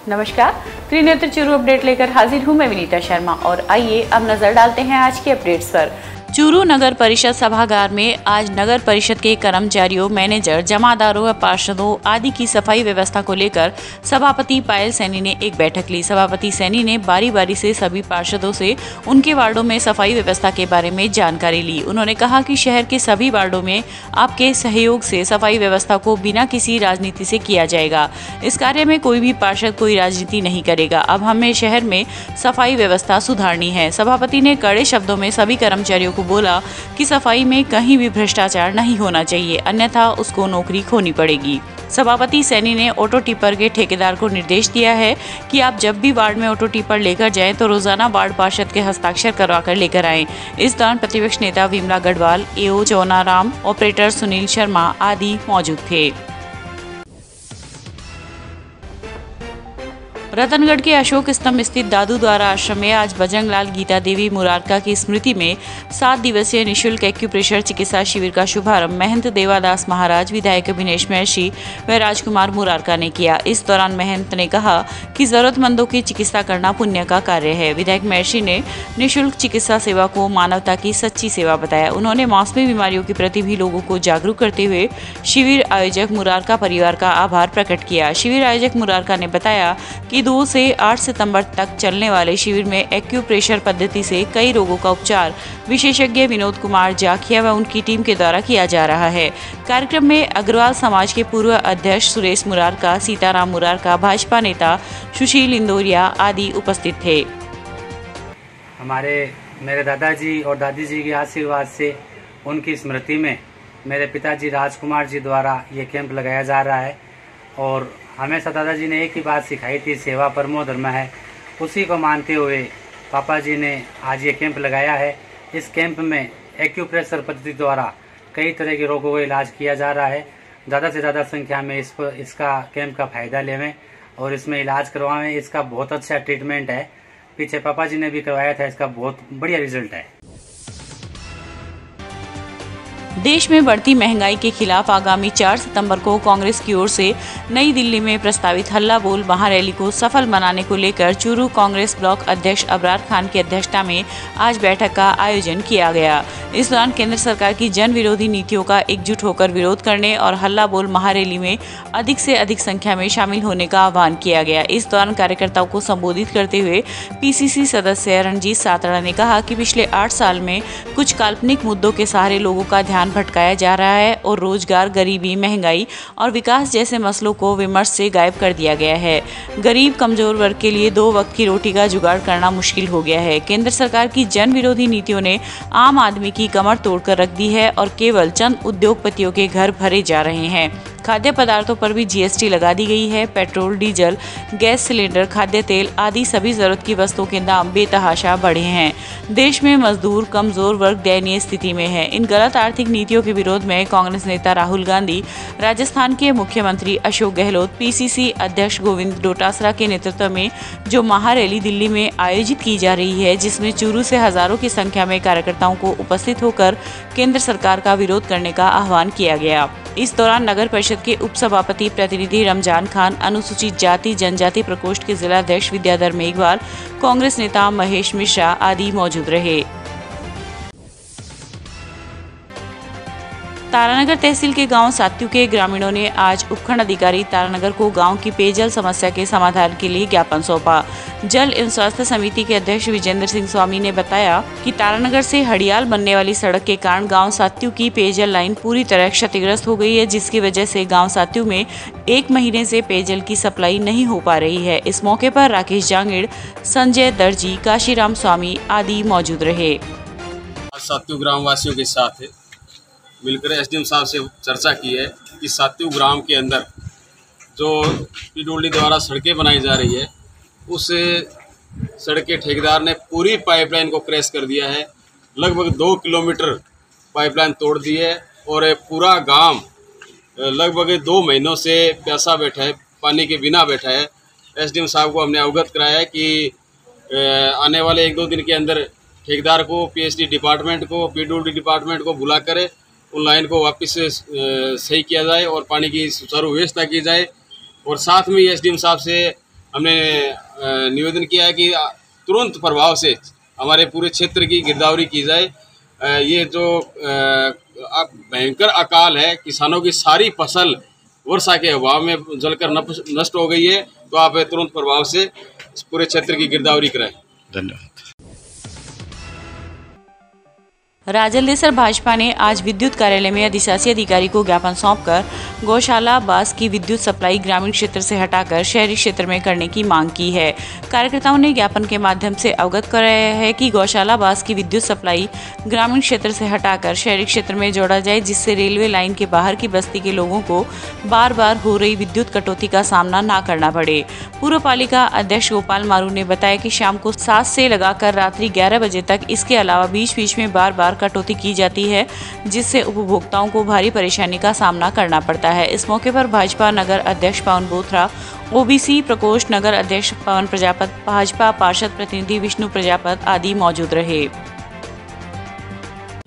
नमस्कार, त्रिनेत्र चूरू अपडेट लेकर हाजिर हूँ मैं विनीता शर्मा और आइए अब नजर डालते हैं आज के अपडेट्स पर। चूरू नगर परिषद सभागार में आज नगर परिषद के कर्मचारियों, मैनेजर, जमादारों व पार्षदों आदि की सफाई व्यवस्था को लेकर सभापति पायल सैनी ने एक बैठक ली। सभापति सैनी ने बारी बारी से सभी पार्षदों से उनके वार्डों में सफाई व्यवस्था के बारे में जानकारी ली। उन्होंने कहा कि शहर के सभी वार्डों में आपके सहयोग से सफाई व्यवस्था को बिना किसी राजनीति से किया जाएगा। इस कार्य में कोई भी पार्षद कोई राजनीति नहीं करेगा। अब हमें शहर में सफाई व्यवस्था सुधारनी है। सभापति ने कड़े शब्दों में सभी कर्मचारियों को बोला कि सफाई में कहीं भी भ्रष्टाचार नहीं होना चाहिए, अन्यथा उसको नौकरी खोनी पड़ेगी। सभापति सैनी ने ऑटो टिपर के ठेकेदार को निर्देश दिया है कि आप जब भी वार्ड में ऑटो टिपर लेकर जाएं तो रोजाना वार्ड पार्षद के हस्ताक्षर करवाकर लेकर आएं। इस दौरान प्रतिपक्ष नेता विमला गढ़वाल, एओ चौनाराम, ऑपरेटर सुनील शर्मा आदि मौजूद थे। रतनगढ़ के अशोक स्तंभ स्थित दादू द्वारा आश्रम में आज बजरंग लाल गीता देवी मुरारका की स्मृति में 7 दिवसीय निःशुल्क एक्यूप्रेशर चिकित्सा शिविर का शुभारंभ महंत देवादास महाराज, विधायक अभिनेश महर्षि व राजकुमार मुरारका ने किया। इस दौरान महंत ने कहा कि जरूरतमंदों की चिकित्सा करना पुण्य का कार्य है। विधायक महर्षि ने निःशुल्क चिकित्सा सेवा को मानवता की सच्ची सेवा बताया। उन्होंने मौसमी बीमारियों के प्रति भी लोगों को जागरूक करते हुए शिविर आयोजक मुरारका परिवार का आभार प्रकट किया। शिविर आयोजक मुरारका ने बताया कि 2 से 8 सितंबर तक चलने वाले शिविर में एक्यूप्रेशर पद्धति से कई रोगों का उपचार विशेषज्ञ विनोद कुमार जाखिया व उनकी टीम के द्वारा किया जा रहा है। कार्यक्रम में अग्रवाल समाज के पूर्व अध्यक्ष सुरेश मुरारका, सीताराम मुरारका, भाजपा नेता सुशील इंदौरिया आदि उपस्थित थे। मेरे दादाजी और दादी जी के आशीर्वाद से उनकी स्मृति में मेरे पिताजी राजकुमार जी द्वारा ये कैंप लगाया जा रहा है और हमेशा दादाजी ने एक ही बात सिखाई थी, सेवा परमो धर्म है। उसी को मानते हुए पापा जी ने आज ये कैंप लगाया है। इस कैंप में एक्यूप्रेशर पद्धति द्वारा कई तरह के रोगों का इलाज किया जा रहा है। ज़्यादा से ज़्यादा संख्या में इसका कैंप का फ़ायदा लेवें और इसमें इलाज करवाएं। इसका बहुत अच्छा ट्रीटमेंट है। पीछे पापा जी ने भी करवाया था, इसका बहुत बढ़िया रिजल्ट है। देश में बढ़ती महंगाई के खिलाफ आगामी 4 सितंबर को कांग्रेस की ओर से नई दिल्ली में प्रस्तावित हल्ला बोल महारैली को सफल बनाने को लेकर चूरू कांग्रेस ब्लॉक अध्यक्ष अबरार खान की अध्यक्षता में आज बैठक का आयोजन किया गया। इस दौरान केंद्र सरकार की जन विरोधी नीतियों का एकजुट होकर विरोध करने और हल्ला बोल महारैली में अधिक से अधिक संख्या में शामिल होने का आह्वान किया गया। इस दौरान कार्यकर्ताओं को संबोधित करते हुए पीसीसी सदस्य रणजीत सातड़ा ने कहा कि पिछले 8 साल में कुछ काल्पनिक मुद्दों के सहारे लोगों का ध्यान भटकाया जा रहा है और रोजगार, गरीबी, महंगाई और विकास जैसे मसलों को विमर्श से गायब कर दिया गया है। गरीब कमजोर वर्ग के लिए 2 वक्त की रोटी का जुगाड़ करना मुश्किल हो गया है। केंद्र सरकार की जन विरोधी नीतियों ने आम आदमी की कमर तोड़कर रख दी है और केवल चंद उद्योगपतियों के घर भरे जा रहे हैं। खाद्य पदार्थों पर भी जीएसटी लगा दी गई है। पेट्रोल, डीजल, गैस सिलेंडर, खाद्य तेल आदि सभी जरूरत की वस्तुओं के दाम बेतहाशा बढ़े हैं। देश में मजदूर, कमजोर वर्ग दयनीय स्थिति में है। इन गलत आर्थिक नीतियों के विरोध में कांग्रेस नेता राहुल गांधी, राजस्थान के मुख्यमंत्री अशोक गहलोत, पीसीसी अध्यक्ष गोविंद डोटासरा के नेतृत्व में जो महारैली दिल्ली में आयोजित की जा रही है, जिसमें चूरू से हजारों की संख्या में कार्यकर्ताओं को उपस्थित होकर केंद्र सरकार का विरोध करने का आह्वान किया गया। इस दौरान नगर परिषद के उप सभापति प्रतिनिधि रमजान खान, अनुसूचित जाति जनजाति प्रकोष्ठ के जिलाध्यक्ष विद्याधर मेघवाल, कांग्रेस नेता महेश मिश्रा आदि मौजूद रहे। तारानगर तहसील के गांव सात्यू के ग्रामीणों ने आज उपखंड अधिकारी तारानगर को गांव की पेयजल समस्या के समाधान के लिए ज्ञापन सौंपा। जल एवं स्वास्थ्य समिति के अध्यक्ष विजेंद्र सिंह स्वामी ने बताया कि तारानगर से हड़ियाल बनने वाली सड़क के कारण गांव सात्यू की पेयजल लाइन पूरी तरह क्षतिग्रस्त हो गई है, जिसकी वजह से गांव सात्यू में 1 महीने से पेयजल की सप्लाई नहीं हो पा रही है। इस मौके पर राकेश जांगिड़, संजय दर्जी, काशीराम स्वामी आदि मौजूद रहे। सात्यू ग्राम वासियों के साथ मिलकर एसडीएम साहब से चर्चा की है कि सात्यू ग्राम के अंदर जो पीडब्ल्यूडी द्वारा सड़कें बनाई जा रही है, उस सड़क के ठेकेदार ने पूरी पाइपलाइन को क्रैश कर दिया है। लगभग 2 किलोमीटर पाइपलाइन तोड़ दी है और पूरा गांव लगभग 2 महीनों से प्यासा बैठा है, पानी के बिना बैठा है। एसडीएम साहब को हमने अवगत कराया है कि आने वाले 1-2 दिन के अंदर ठेकेदार को, पीएचडी डिपार्टमेंट को, पीडब्ल्यूडी डिपार्टमेंट को बुलाकर उन लाइन को वापस सही किया जाए और पानी की सुचारू व्यवस्था की जाए। और साथ में एसडीएम साहब से हमने निवेदन किया है कि तुरंत प्रभाव से हमारे पूरे क्षेत्र की गिरदावरी की जाए। ये जो भयंकर अकाल है, किसानों की सारी फसल वर्षा के अभाव में जलकर नष्ट हो गई है, तो आप तुरंत प्रभाव से पूरे क्षेत्र की गिरदावरी कराएं। धन्यवाद। राजलदेसर भाजपा ने आज विद्युत कार्यालय में अधिशासी अधिकारी को ज्ञापन सौंपकर गौशाला बास की विद्युत सप्लाई ग्रामीण क्षेत्र से हटाकर शहरी क्षेत्र में करने की मांग की है। कार्यकर्ताओं ने ज्ञापन के माध्यम से अवगत कराया है कि गौशाला बास की विद्युत सप्लाई ग्रामीण क्षेत्र से हटाकर शहरी क्षेत्र में जोड़ा जाए, जिससे रेलवे लाइन के बाहर की बस्ती के लोगों को बार बार हो रही विद्युत कटौती का सामना न करना पड़े। पूर्व पालिका अध्यक्ष गोपाल मारू ने बताया कि शाम को 7 से लगाकर रात्रि 11 बजे तक इसके अलावा बीच बीच में बार बार कटौती की जाती है, जिससे उपभोक्ताओं को भारी परेशानी का सामना करना पड़ता है। इस मौके पर भाजपा नगर अध्यक्ष पवन बोथरा, ओबीसी प्रकोष्ठ नगर अध्यक्ष पवन प्रजापत, भाजपा पार्षद प्रतिनिधि विष्णु प्रजापत आदि मौजूद रहे।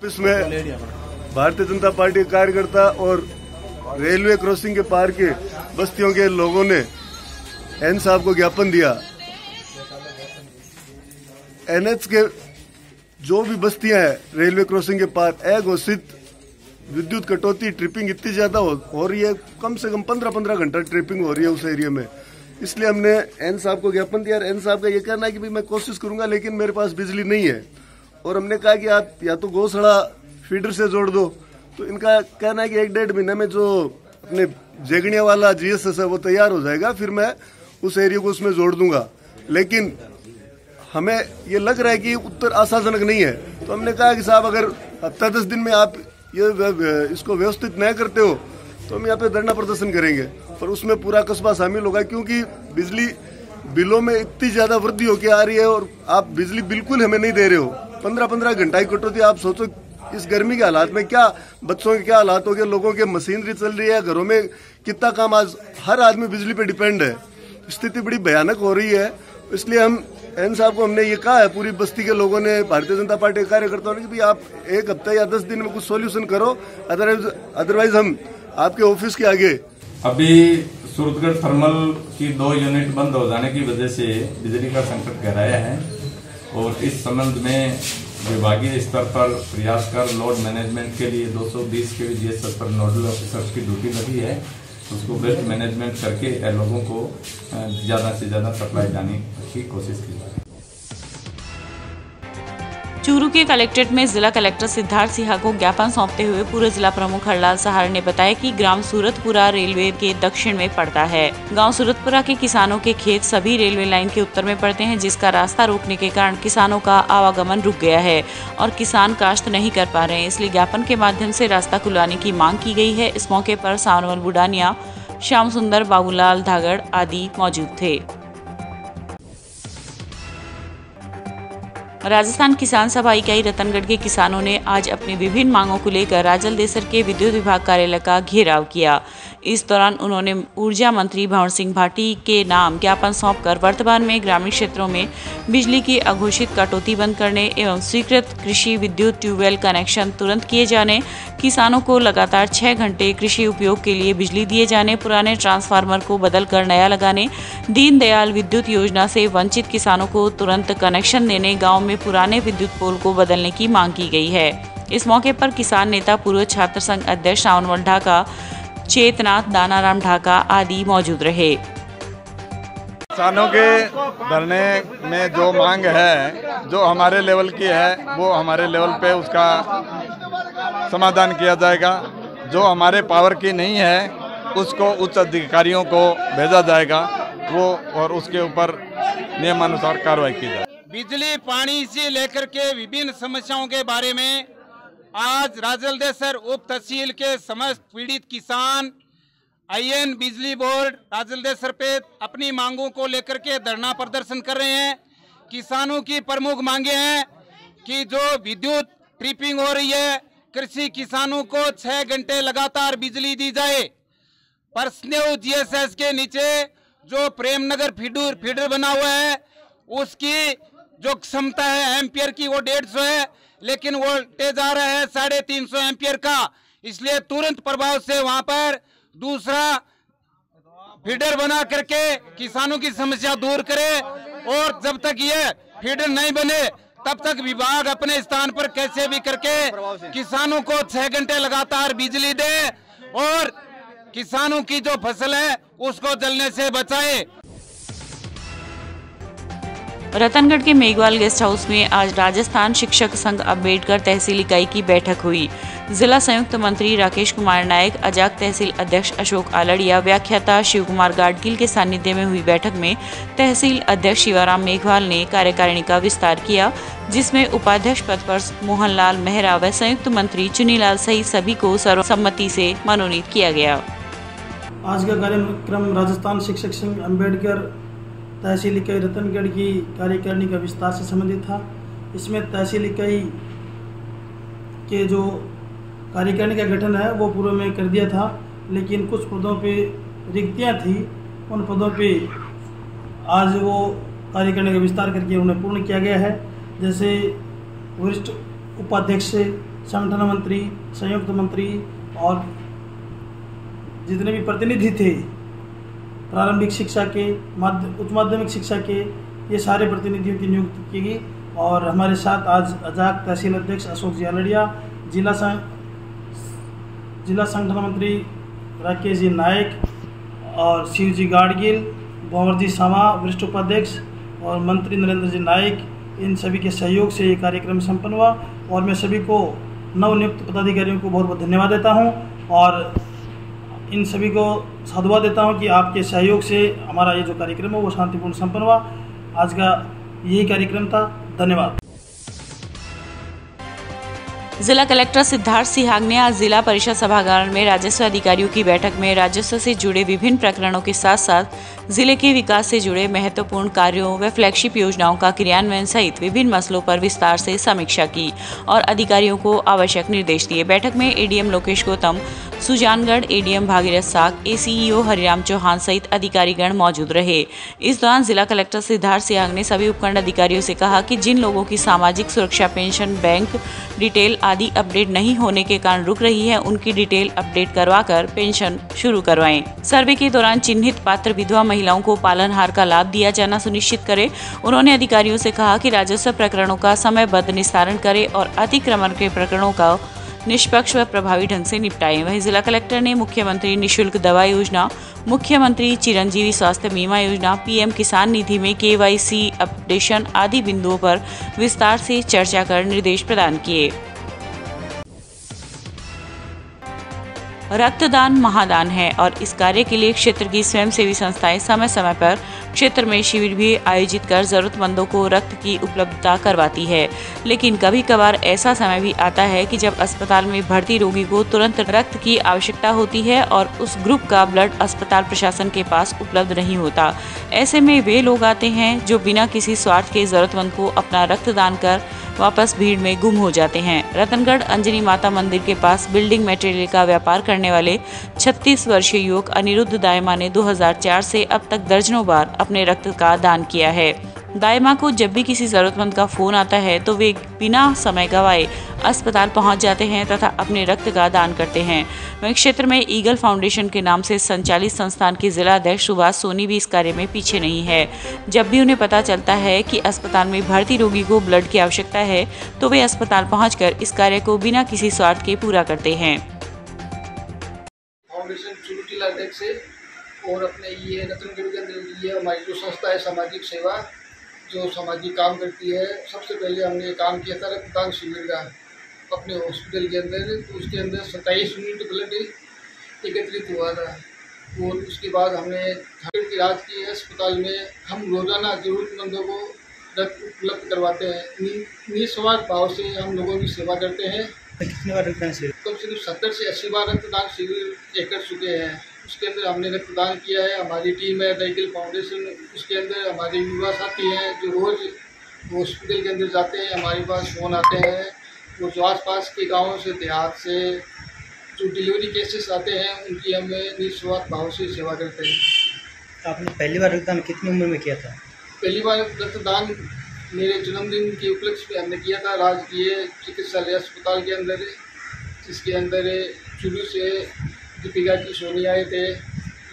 इसमें भारतीय जनता पार्टी के कार्यकर्ता और रेलवे क्रॉसिंग के पार के बस्तियों के लोगों ने एन साहब को ज्ञापन दिया। एनएच के जो भी बस्तियां हैं रेलवे क्रॉसिंग के पार अघोषित विद्युत कटौती ट्रिपिंग इतनी ज्यादा हो रही है, कम से कम 15-15 घंटा ट्रिपिंग हो रही है उस एरिया में। इसलिए हमने एन साहब को ज्ञापन दिया। एन साहब का ये कहना है कि भाई मैं कोशिश करूंगा, लेकिन मेरे पास बिजली नहीं है। और हमने कहा कि आप या तो गौशाला फीडर से जोड़ दो, तो इनका कहना है कि 1-1.5 महीने में जो अपने जेगणिया वाला जीएसएस है वो तैयार हो जाएगा, फिर मैं उस एरिया को उसमें जोड़ दूंगा। लेकिन हमें ये लग रहा है कि उत्तर आशाजनक नहीं है। तो हमने कहा कि साहब अगर हफ्ता 10 दिन में आप ये इसको व्यवस्थित न करते हो तो हम यहाँ पे धरना प्रदर्शन करेंगे। पर उसमें पूरा कस्बा शामिल होगा, क्योंकि बिजली बिलों में इतनी ज्यादा वृद्धि होकर आ रही है और आप बिजली बिल्कुल हमें नहीं दे रहे हो। 15-15 घंटा की कटौती। आप सोचो इस गर्मी के हालात में क्या बच्चों के क्या हालात हो गए, लोगों के मशीनरी चल रही है, घरों में कितना काम, आज हर आदमी बिजली पे डिपेंड है। स्थिति बड़ी भयानक हो रही है। इसलिए हम एन साहब को हमने ये कहा है, पूरी बस्ती के लोगों ने, भारतीय जनता पार्टी के कार्यकर्ताओं ने, कि भाई आप 1 हफ्ता या 10 दिन में कुछ सॉल्यूशन करो, अदरवाइज हम आपके ऑफिस के आगे। अभी सूरतगढ़ थर्मल की 2 यूनिट बंद हो जाने की वजह से बिजली का संकट गहराया है और इस संबंध में विभागीय स्तर पर प्रयास कर लोड मैनेजमेंट के लिए 220 kV स्तर पर नोडल ऑफिसर्स की ड्यूटी लगी है। उसको बेस्ट मैनेजमेंट करके लोगों को ज्यादा से ज्यादा सप्लाई जाने की कोशिश की जाए। चूरू के कलेक्ट्रेट में जिला कलेक्टर सिद्धार्थ सिन्हा को ज्ञापन सौंपते हुए पूर्व जिला प्रमुख हरलाल सहार ने बताया कि ग्राम सूरतपुरा रेलवे के दक्षिण में पड़ता है। गांव सूरतपुरा के किसानों के खेत सभी रेलवे लाइन के उत्तर में पड़ते हैं, जिसका रास्ता रोकने के कारण किसानों का आवागमन रुक गया है और किसान काश्त नहीं कर पा रहे हैं। इसलिए ज्ञापन के माध्यम से रास्ता खुलवाने की मांग की गई है। इस मौके पर सावनवल बुडानिया, श्याम सुंदर, बाबूलाल धागड़ आदि मौजूद थे। राजस्थान किसान सभा इकाई रतनगढ़ के किसानों ने आज अपनी विभिन्न मांगों को लेकर राजलदेसर के विद्युत विभाग कार्यालय का घेराव किया। इस दौरान उन्होंने ऊर्जा मंत्री भंवर सिंह भाटी के नाम ज्ञापन सौंपकर वर्तमान में ग्रामीण क्षेत्रों में बिजली की अघोषित कटौती बंद करने एवं स्वीकृत कृषि विद्युत ट्यूबवेल कनेक्शन तुरंत किए जाने, किसानों को लगातार 6 घंटे कृषि उपयोग के लिए बिजली दिए जाने, पुराने ट्रांसफार्मर को बदलकर नया लगाने, दीनदयाल विद्युत योजना से वंचित किसानों को तुरंत कनेक्शन देने, गाँव में पुराने विद्युत पोल को बदलने की मांग की गई है। इस मौके पर किसान नेता पूर्व छात्र संघ अध्यक्ष सावनवल ढाका, चेतनाथ, दानाराम ढाका आदि मौजूद रहे। किसानों के धरने में जो मांग है, जो हमारे लेवल की है, वो हमारे लेवल पे उसका समाधान किया जाएगा। जो हमारे पावर की नहीं है उसको उच्च अधिकारियों को भेजा जाएगा, वो और उसके ऊपर नियमानुसार कार्रवाई की जाएगी। बिजली पानी से लेकर के विभिन्न समस्याओं के बारे में आज राजलदेसर उप तहसील के समस्त पीड़ित किसान आईएन बिजली बोर्ड राजलदेसर पे अपनी मांगों को लेकर के धरना प्रदर्शन कर रहे हैं। किसानों की प्रमुख मांगे हैं कि जो विद्युत ट्रिपिंग हो रही है, कृषि किसानों को 6 घंटे लगातार बिजली दी जाए। परस्नेव जीएसएस के नीचे जो प्रेमनगर फीडर बना हुआ है, उसकी जो क्षमता है एम्पियर की वो 150 है, लेकिन वोल्टेज आ रहा है 350 एम्पियर का। इसलिए तुरंत प्रभाव से वहां पर दूसरा फीडर बना करके किसानों की समस्या दूर करे, और जब तक ये फीडर नहीं बने तब तक विभाग अपने स्थान पर कैसे भी करके किसानों को 6 घंटे लगातार बिजली दे और किसानों की जो फसल है उसको जलने से बचाए। रतनगढ़ के मेघवाल गेस्ट हाउस में आज राजस्थान शिक्षक संघ अम्बेडकर तहसील इकाई की बैठक हुई। जिला संयुक्त मंत्री राकेश कुमार नायक, अजाक तहसील अध्यक्ष अशोक आलड़िया, व्याख्याता शिव कुमार गाडगिल के सानिध्य में हुई बैठक में तहसील अध्यक्ष शिवाराम मेघवाल ने कार्यकारिणी का विस्तार किया, जिसमें उपाध्यक्ष पद पर मोहनलाल मेहरा व संयुक्त मंत्री चुनीलाल सहित सभी को सर्वसम्मति से मनोनीत किया गया। आज का कार्यक्रम राजस्थान शिक्षक संघ अम्बेडकर तहसील इकाई रतनगढ़ की कार्यकारिणी का विस्तार से संबंधित था। इसमें तहसील इकाई के जो कार्यकारिणी का गठन है वो पूर्व में कर दिया था, लेकिन कुछ पदों पे रिक्तियां थी, उन पदों पे आज वो कार्यकारिणी का विस्तार करके उन्हें पूर्ण किया गया है। जैसे वरिष्ठ उपाध्यक्ष, संगठन मंत्री, संयुक्त मंत्री और जितने भी प्रतिनिधि थे प्रारंभिक शिक्षा के, उच्च माध्यमिक शिक्षा के, ये सारे प्रतिनिधियों की नियुक्ति की गई। और हमारे साथ आज अजाक तहसील अध्यक्ष अशोक जी आलड़िया, जिला संगठन मंत्री राकेश जी नायक और शिव जी गाडगिल, भंवर जी सामा वरिष्ठ उपाध्यक्ष और मंत्री नरेंद्र जी नायक, इन सभी के सहयोग से ये कार्यक्रम संपन्न हुआ। और मैं सभी को नवनियुक्त पदाधिकारियों को बहुत बहुत धन्यवाद देता हूँ और इन सभी को साधुवाद देता हूं कि आपके सहयोग से हमारा ये जो कार्यक्रम है वो शांतिपूर्ण संपन्न हुआ। आज का यही कार्यक्रम था। धन्यवाद। जिला कलेक्टर सिद्धार्थ सिहाग ने आज जिला परिषद सभागार में राजस्व अधिकारियों की बैठक में राजस्व से जुड़े विभिन्न प्रकरणों के साथ साथ जिले के विकास से जुड़े महत्वपूर्ण कार्यों व फ्लैगशिप योजनाओं का क्रियान्वयन सहित विभिन्न मसलों पर विस्तार से समीक्षा की और अधिकारियों को आवश्यक निर्देश दिए। बैठक में एडीएम लोकेश गौतम, सुजानगढ़ एडीएम भागीरथ साग, एसीईओ हरिराम चौहान सहित अधिकारीगण मौजूद रहे। इस दौरान जिला कलेक्टर सिद्धार्थ सिहाग ने सभी उपखंड अधिकारियों से कहा कि जिन लोगों की सामाजिक सुरक्षा पेंशन, बैंक डिटेल आदि अपडेट नहीं होने के कारण रुक रही है, उनकी डिटेल अपडेट करवाकर पेंशन शुरू करवाएं। सर्वे के दौरान चिन्हित पात्र विधवा महिलाओं को पालनहार का लाभ दिया जाना सुनिश्चित करें। उन्होंने अधिकारियों से कहा कि राजस्व प्रकरणों का समयबद्ध निस्तारण करें और अतिक्रमण के प्रकरणों का निष्पक्ष व प्रभावी ढंग से निपटाएं। वहीं जिला कलेक्टर ने मुख्यमंत्री निःशुल्क दवा योजना, मुख्यमंत्री चिरंजीवी स्वास्थ्य बीमा योजना, पीएम किसान निधि में KYC अपडेशन आदि बिंदुओं पर विस्तार से चर्चा कर निर्देश प्रदान किए। रक्तदान महादान है और इस कार्य के लिए क्षेत्र की स्वयंसेवी संस्थाएं समय समय पर क्षेत्र में शिविर भी आयोजित कर जरूरतमंदों को रक्त की उपलब्धता करवाती है। लेकिन कभी कभार ऐसा समय भी आता है कि जब अस्पताल में भर्ती रोगी को तुरंत रक्त की आवश्यकता होती है और उस ग्रुप का ब्लड अस्पताल प्रशासन के पास उपलब्ध नहीं होता। ऐसे में वे लोग आते हैं जो बिना किसी स्वार्थ के जरूरतमंद को अपना रक्तदान कर वापस भीड़ में गुम हो जाते हैं। रतनगढ़ अंजनी माता मंदिर के पास बिल्डिंग मटेरियल का व्यापार करने वाले 36 वर्षीय युवक अनिरुद्ध दायमा ने 2004 से अब तक दर्जनों बार अपने रक्त का दान किया है। दायमा को जब भी किसी जरूरतमंद का फोन आता है तो वे बिना समय गंवाए अस्पताल पहुंच जाते हैं तथा अपने रक्त का दान करते हैं। वहीं क्षेत्र में ईगल फाउंडेशन के नाम से संचालित संस्थान के जिला अध्यक्ष सुभाष सोनी भी इस कार्य में पीछे नहीं है। जब भी उन्हें पता चलता है कि अस्पताल में भर्ती रोगी को ब्लड की आवश्यकता है तो वे अस्पताल पहुंचकर इस कार्य को बिना किसी स्वार्थ के पूरा करते हैं। फाउंडेशन चुरू जिला अध्यक्ष और अपने ये रतनगढ़ के अंदर ये हमारी जो संस्था है सामाजिक सेवा जो सामाजिक काम करती है, सबसे पहले हमने काम किया था रक्तदान शिविर का अपने हॉस्पिटल के अंदर। तो उसके अंदर 27 यूनिट ब्लड एकत्रित हुआ था और उसके बाद हमने की राजकीय अस्पताल में हम रोजाना जरूरतमंदों को रक्त उपलब्ध करवाते हैं। निस्वार्थ भाव से हम लोगों की सेवा करते हैं। कितने बार रक्तदान शिविर? कम से कम 70 से 80 बार रक्तदान शिविर कर चुके हैं। उसके अंदर हमने रक्तदान किया है। हमारी टीम है ईगल फाउंडेशन, उसके अंदर हमारे युवा साथी हैं जो रोज़ हॉस्पिटल के अंदर जाते हैं। हमारे पास फ़ोन आते हैं वो जो आसपास के गाँवों से, देहात से जो डिलीवरी केसेस आते हैं उनकी हम निस्वार्थ भाव से सेवा करते हैं। आपने पहली बार रक्तदान कितनी उम्र में किया था? पहली बार रक्तदान मेरे जन्मदिन के उपलक्ष्य में हमने किया था राजकीय चिकित्सालय अस्पताल के अंदर, जिसके अंदर चुरू से दीपिका जी सोनी आए थे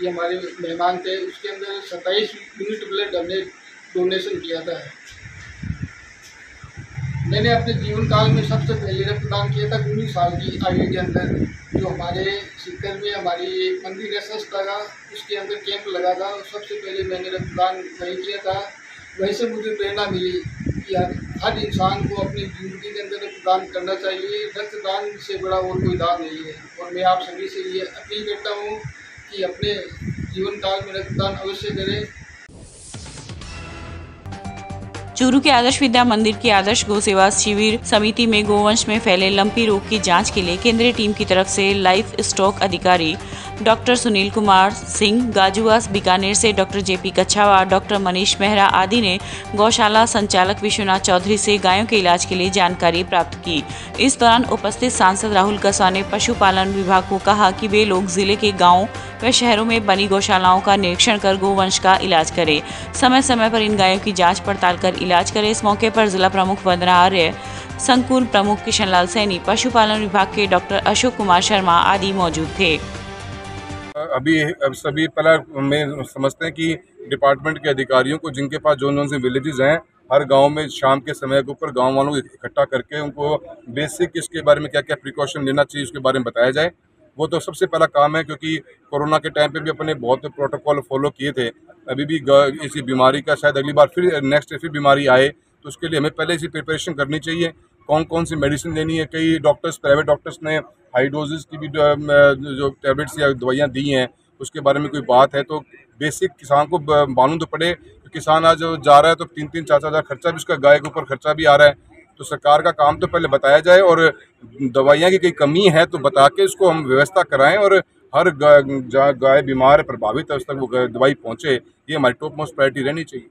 ये हमारे मेहमान थे, उसके अंदर 27 यूनिट ब्लड हमने डोनेशन किया था। मैंने अपने जीवन काल में सबसे पहले रक्तदान किया था 19 साल की आयु के अंदर, जो हमारे सीकर में हमारी एक मंदिर है संस्था का, उसके अंदर कैंप लगा था। सबसे पहले मैंने रक्तदान वहीं किया था। वहीं से मुझे प्रेरणा मिली कि हर इंसान को अपनी ज़िंदगी के अंदर रक्तदान करना चाहिए। रक्तदान से बड़ा और कोई दान नहीं है। और मैं आप सभी से ये अपील करता हूँ कि अपने जीवन काल में रक्तदान अवश्य करें। चूरू के आदर्श विद्या मंदिर की आदर्श गौ सेवा शिविर समिति में गोवंश में फैले लंपी रोग की जांच के लिए केंद्रीय टीम की तरफ से लाइफ स्टॉक अधिकारी डॉक्टर सुनील कुमार सिंह, गाजुआस बीकानेर से doctor JP Kachhawa, doctor Manish Mehra आदि ने गौशाला संचालक विश्वनाथ चौधरी से गायों के इलाज के लिए जानकारी प्राप्त की। इस दौरान उपस्थित सांसद राहुल कस्वा ने पशुपालन विभाग को कहा कि वे लोग जिले के गाँव व शहरों में बनी गौशालाओं का निरीक्षण कर गोवंश का इलाज करें, समय समय पर इन गायों की जाँच पड़ताल कर इलाज करें। इस मौके पर जिला प्रमुख वंदना आर्य, संकुल प्रमुख किशन लाल सैनी, पशुपालन विभाग के डॉक्टर अशोक कुमार शर्मा आदि मौजूद थे। अभी सभी पहला में समझते हैं कि डिपार्टमेंट के अधिकारियों को जिनके पास जो से विलेजेस हैं, हर गांव में शाम के समय के ऊपर गांव वालों को इकट्ठा करके उनको बेसिक इसके बारे में क्या क्या प्रिकॉशन लेना चाहिए उसके बारे में बताया जाए। वो तो सबसे पहला काम है, क्योंकि कोरोना के टाइम पे भी अपने बहुत प्रोटोकॉल फॉलो किए थे। अभी भी इसी बीमारी का शायद अगली बार फिर नेक्स्ट फिर बीमारी आए, तो उसके लिए हमें पहले इसी प्रिपरेशन करनी चाहिए। कौन कौन सी मेडिसिन लेनी है। कई डॉक्टर्स, प्राइवेट डॉक्टर्स ने हाई डोजेस की भी जो टैबलेट्स या दवाइयाँ दी हैं, उसके बारे में कोई बात है तो बेसिक किसान को मालूम तो पड़े। तो किसान आज जा रहा है तो 3-3, 4-4 हज़ार खर्चा भी उसका गाय के ऊपर खर्चा भी आ रहा है। तो सरकार का काम तो पहले बताया जाए, और दवाइयाँ की कोई कमी है तो बता के उसको हम व्यवस्था कराएं, और हर गाय बीमार है, प्रभावित है, उस तक वो दवाई पहुँचे। ये हमारी टॉप मोस्ट प्रायोरिटी रहनी चाहिए।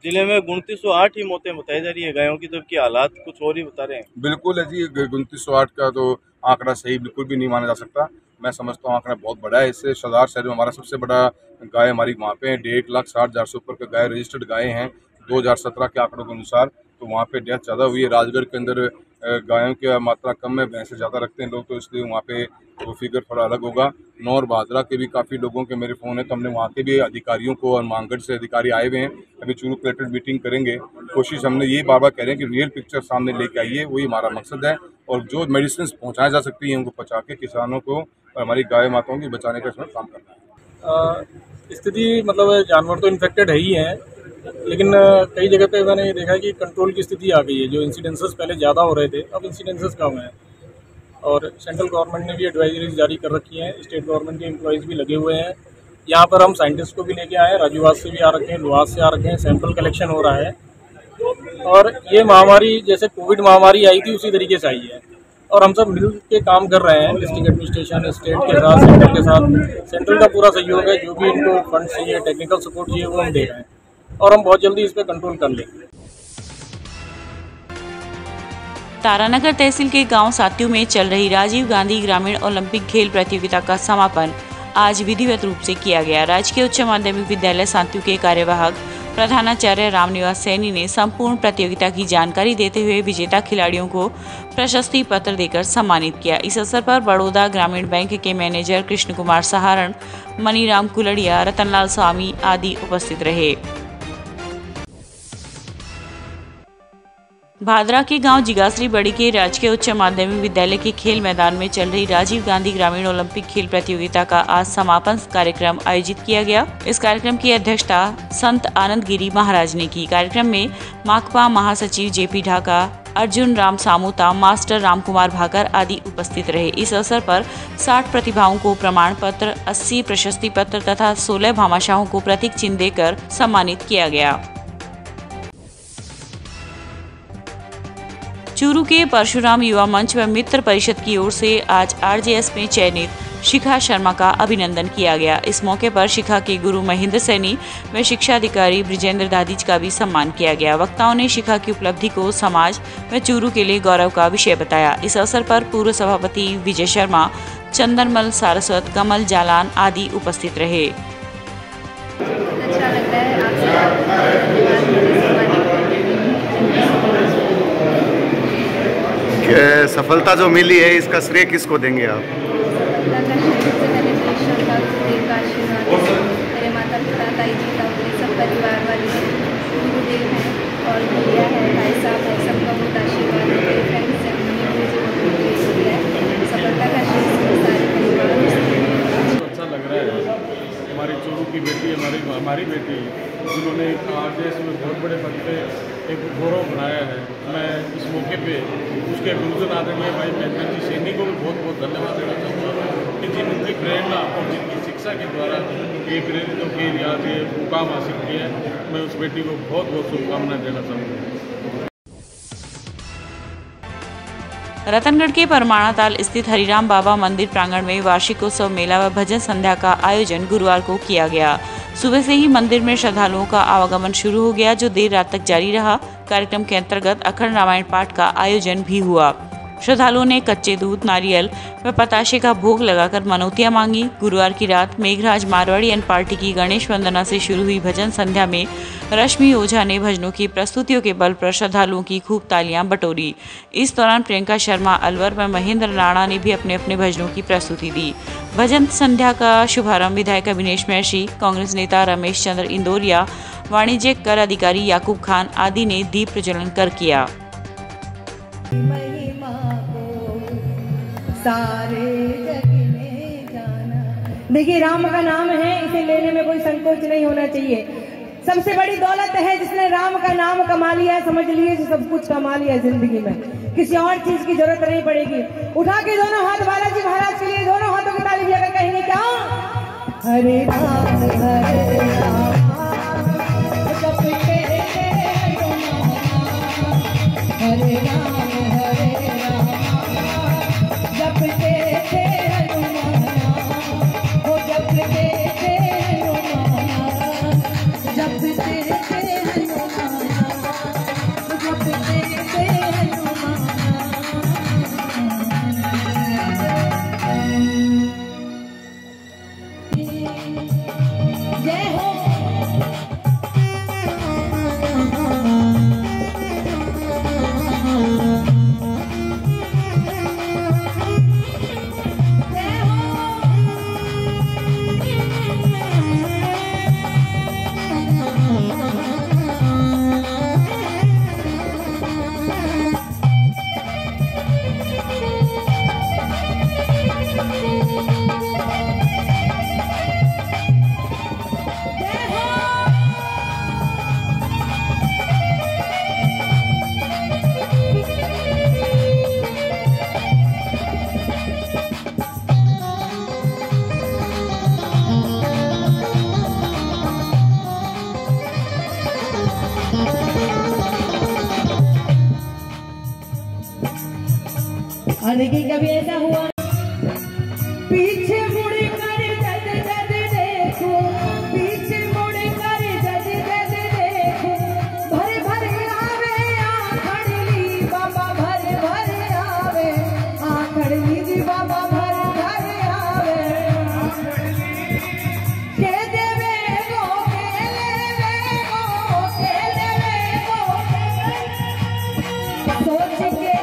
जिले में 2908 ही मौतें बताई जा रही है गायों की, जबकि हालात कुछ और ही बता रहे हैं। बिल्कुल है जी, 2908 का तो आंकड़ा सही बिल्कुल भी नहीं माना जा सकता। मैं समझता हूँ आंकड़ा बहुत बड़ा है। इससे सरदार शहर में हमारा सबसे बड़ा गाय हमारी वहाँ पे 1,60,000 से ऊपर के गाय रजिस्टर्ड गायें हैं 2017 के आंकड़ों के अनुसार। तो वहाँ पे डेथ ज़्यादा हुई है। राजगढ़ के अंदर गायों की मात्रा कम है, भैंसें ज़्यादा रखते हैं लोग, तो इसलिए वहाँ पे वो फिगर थोड़ा अलग होगा। नौर भादरा के भी काफ़ी लोगों के मेरे फ़ोन है, तो हमने वहाँ के भी अधिकारियों को, और मांगड़ से अधिकारी आए हुए हैं। अभी चूरू कलेक्टर मीटिंग करेंगे। कोशिश हमने यही बार बार कह रहे हैं कि रियल पिक्चर सामने लेके आइए, वही हमारा मकसद है। और जो मेडिसिन पहुँचाई जा सकती हैं उनको पहुँचा के किसानों को और हमारी गाय माताओं की बचाने का इसमें काम करना है। स्थिति मतलब जानवर तो इन्फेक्टेड है ही हैं, लेकिन कई जगह पे मैंने ये देखा है कि कंट्रोल की स्थिति आ गई है। जो इंसिडेंसेस पहले ज़्यादा हो रहे थे, अब इंसिडेंसेस कम हैं। और सेंट्रल गवर्नमेंट ने भी एडवाइजरीज जारी कर रखी हैं। स्टेट गवर्नमेंट के एम्प्लॉयज़ भी लगे हुए हैं। यहाँ पर हम साइंटिस्ट को भी लेके आए हैं, राजूवास से भी आ रखे हैं, लुहास से आ रखे हैं। सैंपल कलेक्शन हो रहा है। और ये महामारी जैसे कोविड महामारी आई थी उसी तरीके से आई है, और हम सब मिल के काम कर रहे हैं। डिस्ट्रिक्ट एडमिनिस्ट्रेशन, स्टेट के साथ, सेंट्रल के साथ। सेंट्रल का पूरा सहयोग है। जो भी इनको फंड चाहिए, टेक्निकल सपोर्ट चाहिए, वो हम दे रहे हैं, और हम बहुत जल्दी इस पर कंट्रोल कर लेंगे। तारानगर तहसील के गांव सात्यू में चल रही राजीव गांधी ग्रामीण ओलंपिक खेल प्रतियोगिता का समापन आज विधिवत रूप से किया गया। राजकीय उच्च माध्यमिक विद्यालय सात्यू के कार्यवाहक प्रधानाचार्य रामनिवास सैनी ने संपूर्ण प्रतियोगिता की जानकारी देते हुए विजेता खिलाड़ियों को प्रशस्ति पत्र देकर सम्मानित किया। इस अवसर पर बड़ौदा ग्रामीण बैंक के मैनेजर कृष्ण कुमार सहारण, मनीराम कुलड़िया, रतनलाल स्वामी आदि उपस्थित रहे। भादरा के गांव जिगासरी बड़ी के राजकीय उच्च माध्यमिक विद्यालय के खेल मैदान में चल रही राजीव गांधी ग्रामीण ओलंपिक खेल प्रतियोगिता का आज समापन कार्यक्रम आयोजित किया गया। इस कार्यक्रम की अध्यक्षता संत आनंद गिरी महाराज ने की। कार्यक्रम में माकपा महासचिव जेपी ढाका, अर्जुन राम सामूता, मास्टर रामकुमार भाकर आदि उपस्थित रहे। इस अवसर पर 60 प्रतिभाओं को प्रमाण पत्र, 80 प्रशस्ति पत्र तथा 16 भामाशाहों को प्रतीक चिन्ह देकर सम्मानित किया गया। चूरू के परशुराम युवा मंच व मित्र परिषद की ओर से आज आरजेएस में चयनित शिखा शर्मा का अभिनंदन किया गया। इस मौके पर शिखा के गुरु महेंद्र सैनी व शिक्षा अधिकारी ब्रिजेंद्र दादीज का भी सम्मान किया गया। वक्ताओं ने शिखा की उपलब्धि को समाज व चूरू के लिए गौरव का विषय बताया। इस अवसर पर पूर्व सभापति विजय शर्मा, चंदनमल सारस्वत, कमल जालान आदि उपस्थित रहे। सफलता जो मिली है इसका श्रेय किसको देंगे आप? माता का सबसे पहले तो ईश्वर का गुरुदेव का आशीर्वाद, मेरे माता पिता, ताई जी, ताऊ, सब परिवार वाले गुरुदेव हैं और भैया है, भाई साहब है, सबका बहुत आशीर्वाद है। मेरे फ्रेंड्स हैं, मुझे बहुत मोटिवेट किया है। सफलता का श्रेय सारे परिवार। अच्छा लग रहा है, हमारी चोरू की बेटी, हमारी बेटी जिन्होंने देश में बहुत बड़े पद पे एक गौरव बनाया है। मैं इस मौके पे उसके गुरुजन आदरणीय भाई महेंद्र जी सैनी को भी बहुत बहुत धन्यवाद देना चाहूँगा कि जिनकी प्रेरणा और जिनकी शिक्षा के द्वारा ये प्रेरित होकर आज ये मुकाम हासिल किया है, मैं उस बेटी को बहुत बहुत शुभकामनाएं देना चाहूँगा। रतनगढ़ के परमाणाताल स्थित हरिराम बाबा मंदिर प्रांगण में वार्षिकोत्सव मेला व भजन संध्या का आयोजन गुरुवार को किया गया। सुबह से ही मंदिर में श्रद्धालुओं का आवागमन शुरू हो गया, जो देर रात तक जारी रहा। कार्यक्रम के अंतर्गत अखंड रामायण पाठ का आयोजन भी हुआ। श्रद्धालुओं ने कच्चे दूध, नारियल व पताशे का भोग लगाकर मनौतियां मांगी। गुरुवार की रात मेघराज मारवाड़ी एंड पार्टी की गणेश वंदना से शुरू हुई भजन संध्या में रश्मि ओझा ने भजनों की प्रस्तुतियों के बल पर श्रद्धालुओं की खूब तालियां बटोरी। इस दौरान प्रियंका शर्मा अलवर व महेंद्र राणा ने भी अपने अपने भजनों की प्रस्तुति दी। भजन संध्या का शुभारंभ विधायक अभिनेश महर्षि, कांग्रेस नेता रमेश चंद्र इंदौरिया, वाणिज्यिक कर अधिकारी याकूब खान आदि ने दीप प्रज्वलन कर किया। देखिए, राम का नाम है, इसे लेने में कोई संकोच नहीं होना चाहिए। सबसे बड़ी दौलत है जिसने राम का नाम कमा लिया है, समझ लीजिए सब कुछ कमा लिया है जिंदगी में, किसी और चीज की जरूरत नहीं पड़ेगी। उठा के दोनों हाथ बालाजी महाराज के लिए, दोनों हाथों की ताली बजाकर कहेंगे क्या? हरे राम हरे राम जपते हरे राम हरे राम जपते थे हनुमान, वो जपते थे हनुमान, जपते थे हनुमान, जपते थे हनुमान। जय हो। देखिए कभी ऐसा हुआ पीछे मुड़ कर जद जद देखो, पीछे मुड़ कर जद जद देखो, भर भर आवे आखड़ ली बाबा, भर भर आवे आखड़ ली जी बाबा, भर भर आवे के देवे गो के लेवे गो, के लेवे गो, सोच के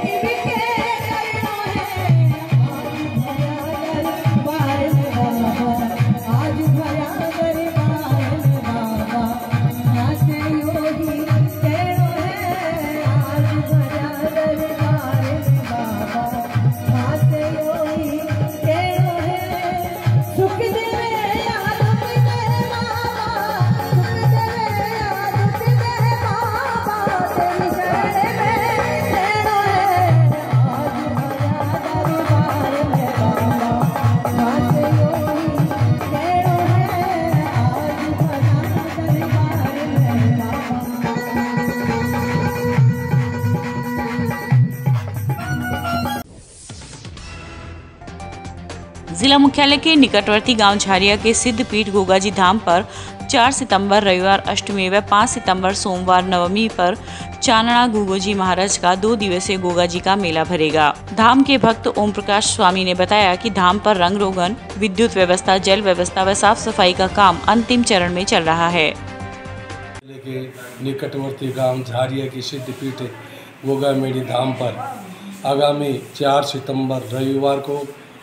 जिला मुख्यालय के निकटवर्ती गांव झारिया के सिद्धपीठ गोगाजी धाम पर 4 सितंबर रविवार अष्टमी व 5 सितंबर सोमवार नवमी पर चानना गुगोजी महाराज का 2 दिवसीय गोगाजी का मेला भरेगा। धाम के भक्त ओम प्रकाश स्वामी ने बताया कि धाम पर रंग रोगन, विद्युत व्यवस्था, जल व्यवस्था व साफ सफाई का काम अंतिम चरण में चल रहा है। जिले के निकटवर्ती गांव झारिया की सिद्धपीठ गोगामेड़ी धाम पर आगामी 4 सितंबर रविवार को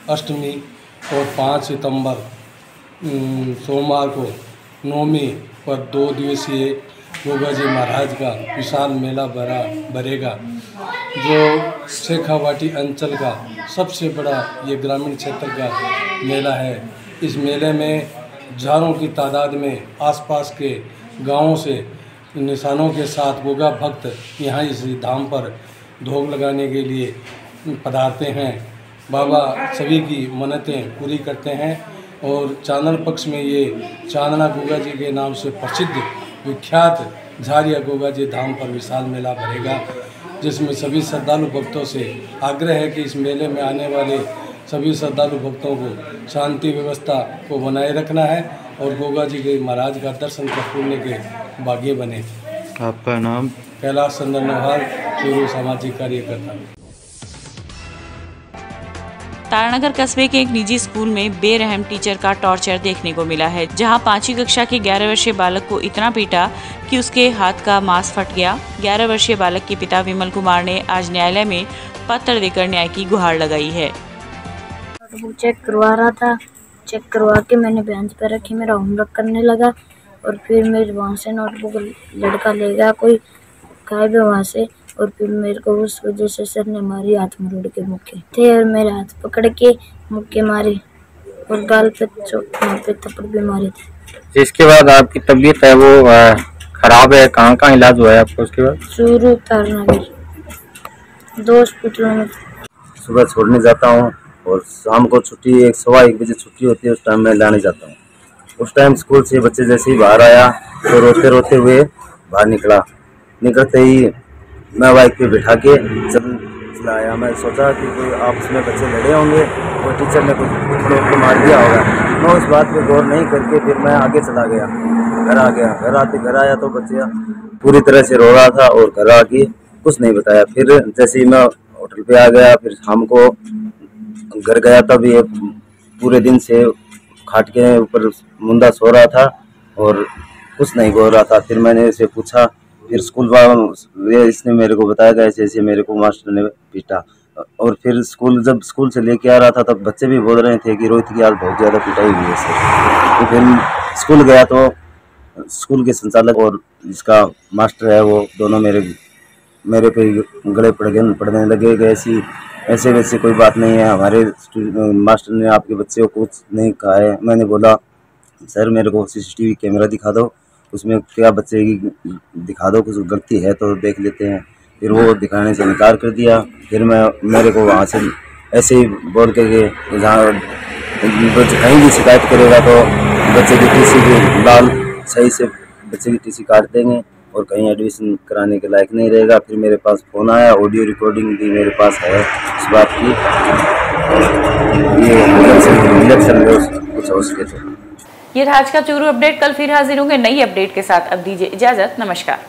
अष्टमी और 5 सितंबर सोमवार को नवमी पर 2 दिवसीय गोगा जी महाराज का विशाल मेला भरेगा, जो शेखावाटी अंचल का सबसे बड़ा ये ग्रामीण क्षेत्र का मेला है। इस मेले में हजारों की तादाद में आसपास के गांवों से निशानों के साथ गोगा भक्त यहाँ इस धाम पर धोख लगाने के लिए पधारते हैं। बाबा सभी की मन्नतें पूरी करते हैं और चांदन पक्ष में ये चांदना गोगा जी के नाम से प्रसिद्ध विख्यात झारिया गोगा जी धाम पर विशाल मेला भरेगा, जिसमें सभी श्रद्धालु भक्तों से आग्रह है कि इस मेले में आने वाले सभी श्रद्धालु भक्तों को शांति व्यवस्था को बनाए रखना है और गोगा जी के महाराज का दर्शन कर पुण्य के भाग्य बने। आपका नाम? कैलाश चंद्र नोहार, चूरू सामाजिक कार्यकर्ता। तारानगर कस्बे के एक निजी स्कूल में बेरहम टीचर का टॉर्चर देखने को मिला है, जहां 5वीं कक्षा के 11 वर्षीय बालक को इतना पीटा कि उसके हाथ का मांस फट गया। 11 वर्षीय बालक के पिता विमल कुमार ने आज न्यायालय में पत्र देकर न्याय की गुहार लगाई है। चेक करवा रहा था, चेक करवा के मैंने बेंच पर रखी, मेरा होमवर्क करने लगा और फिर मेरे वहाँ से नोटबुक लड़का ले गया, कोई गायब है वहाँ से, और फिर मेरे को उस वजह से सर ने मारी, हाथ मरोड़ के मुक्के थे और मेरे हाथ पकड़ के मुक्के मारे और गाल पे पे थप्पड़ भी मारे थे। जिसके बाद आपकी तबीयत है वो खराब है, कहाँ कहाँ इलाज हुआ है आपको उसके बाद? चूरू तारानगर 2 हॉस्पिटलों में। सुबह छोड़ने जाता हूँ और शाम को छुट्टी 1-1:15 बजे छुट्टी होती है, उस टाइम मैं लाने जाता हूँ। उस टाइम स्कूल से बच्चे जैसे ही बाहर आया तो रोते रोते हुए बाहर निकलते ही मैं बाइक पे बिठा के चलाया। मैं सोचा कि कोई आपस में बच्चे लड़े होंगे, कोई टीचर ने कुछ को मार दिया होगा। मैं उस बात पे गौर नहीं करके फिर मैं आगे चला गया, घर आया तो बच्चा पूरी तरह से रो रहा था और घर आके कुछ नहीं बताया। फिर जैसे ही मैं होटल पे आ गया, फिर शाम को घर गया तब ये पूरे दिन से खाट के ऊपर मुंदा सो रहा था और कुछ नहीं बोल रहा था। फिर मैंने इसे पूछा, फिर इसने मेरे को बताया कि ऐसे ऐसे मेरे को मास्टर ने पीटा। और फिर जब स्कूल से लेके आ रहा था तब बच्चे भी बोल रहे थे कि रोहित की आज बहुत ज़्यादा पिटाई हुई है इससे। तो फिर स्कूल गया तो स्कूल के संचालक और जिसका मास्टर है वो दोनों मेरे पे गले पड़ने लगे कि ऐसे वैसे कोई बात नहीं है, हमारे मास्टर ने आपके बच्चे को कुछ नहीं कहा है। मैंने बोला सर मेरे को CCTV कैमरा दिखा दो, उसमें क्या बच्चे की दिखा दो, कुछ गलती है तो देख लेते हैं। फिर वो दिखाने से इनकार कर दिया। फिर मेरे को वहाँ से ऐसे ही बोल के जहाँ कहीं भी शिकायत करेगा तो बच्चे की TC की लाल सही से बच्चे की TC काट देंगे और कहीं एडमिशन कराने के लायक नहीं रहेगा। फिर मेरे पास फ़ोन आया, ऑडियो रिकॉर्डिंग भी मेरे पास है इस बात की। ये इलेक्शन में कुछ हो सके तो। ये था आज का चूरू अपडेट। कल फिर हाजिर होंगे नई अपडेट के साथ। अब दीजिए इजाजत, नमस्कार।